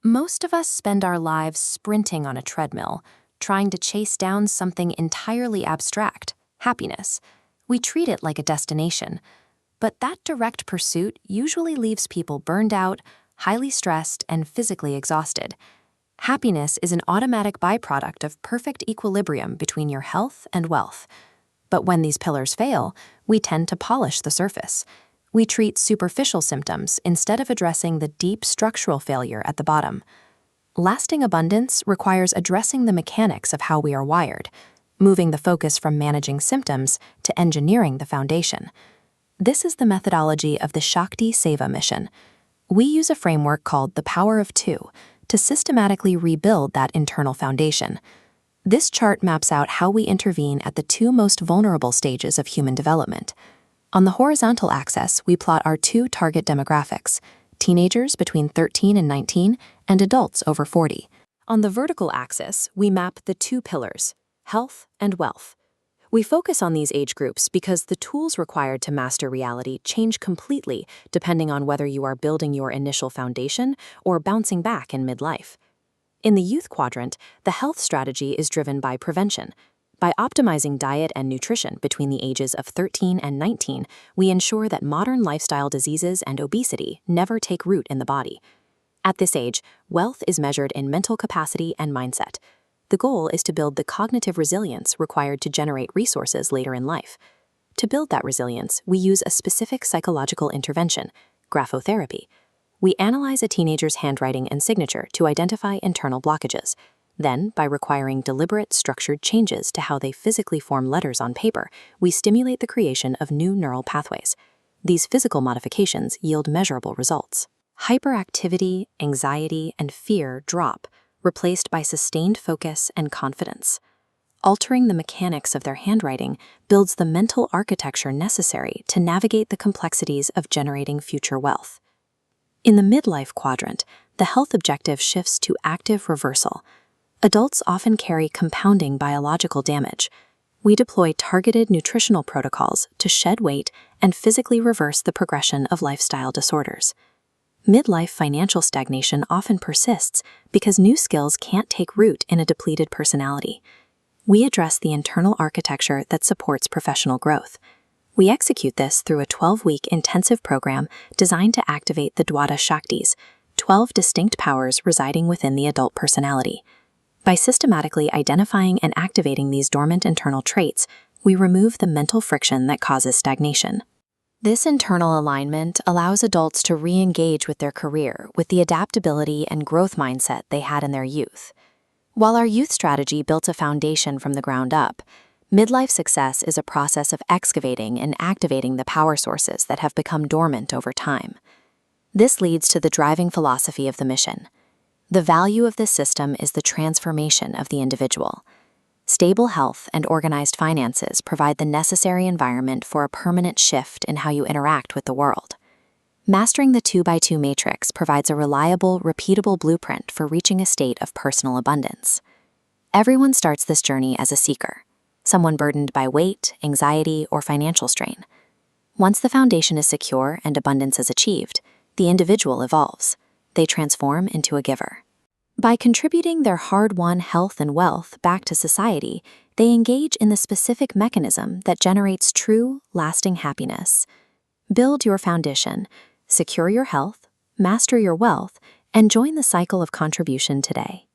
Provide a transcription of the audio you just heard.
Most of us spend our lives sprinting on a treadmill, trying to chase down something entirely abstract, happiness. We treat it like a destination, but that direct pursuit usually leaves people burned out, highly stressed, and physically exhausted. Happiness is an automatic byproduct of perfect equilibrium between your health and wealth. But when these pillars fail, we tend to polish the surface. We treat superficial symptoms instead of addressing the deep structural failure at the bottom. Lasting abundance requires addressing the mechanics of how we are wired, moving the focus from managing symptoms to engineering the foundation. This is the methodology of the Shakti Seva mission. We use a framework called the Power of Two to systematically rebuild that internal foundation. This chart maps out how we intervene at the two most vulnerable stages of human development. On the horizontal axis, we plot our two target demographics: teenagers between 13 and 19, and adults over 40. On the vertical axis, we map the two pillars, health and wealth. We focus on these age groups because the tools required to master reality change completely depending on whether you are building your initial foundation or bouncing back in midlife. In the youth quadrant, the health strategy is driven by prevention. By optimizing diet and nutrition between the ages of 13 and 19, we ensure that modern lifestyle diseases and obesity never take root in the body. At this age, wealth is measured in mental capacity and mindset. The goal is to build the cognitive resilience required to generate resources later in life. To build that resilience, we use a specific psychological intervention, graphotherapy. We analyze a teenager's handwriting and signature to identify internal blockages. Then, by requiring deliberate, structured changes to how they physically form letters on paper, we stimulate the creation of new neural pathways. These physical modifications yield measurable results. Hyperactivity, anxiety, and fear drop, replaced by sustained focus and confidence. Altering the mechanics of their handwriting builds the mental architecture necessary to navigate the complexities of generating future wealth. In the midlife quadrant, the health objective shifts to active reversal. Adults often carry compounding biological damage. We deploy targeted nutritional protocols to shed weight and physically reverse the progression of lifestyle disorders. Midlife financial stagnation often persists because new skills can't take root in a depleted personality. We address the internal architecture that supports professional growth. We execute this through a 12-week intensive program designed to activate the Dwada Shaktis, 12 distinct powers residing within the adult personality. By systematically identifying and activating these dormant internal traits, we remove the mental friction that causes stagnation. This internal alignment allows adults to re-engage with their career with the adaptability and growth mindset they had in their youth. While our youth strategy built a foundation from the ground up, midlife success is a process of excavating and activating the power sources that have become dormant over time. This leads to the driving philosophy of the mission. The value of this system is the transformation of the individual. Stable health and organized finances provide the necessary environment for a permanent shift in how you interact with the world. Mastering the 2x2 matrix provides a reliable, repeatable blueprint for reaching a state of personal abundance. Everyone starts this journey as a seeker, someone burdened by weight, anxiety, or financial strain. Once the foundation is secure and abundance is achieved, the individual evolves. They transform into a giver. By contributing their hard-won health and wealth back to society, they engage in the specific mechanism that generates true, lasting happiness. Build your foundation, secure your health, master your wealth, and join the cycle of contribution today.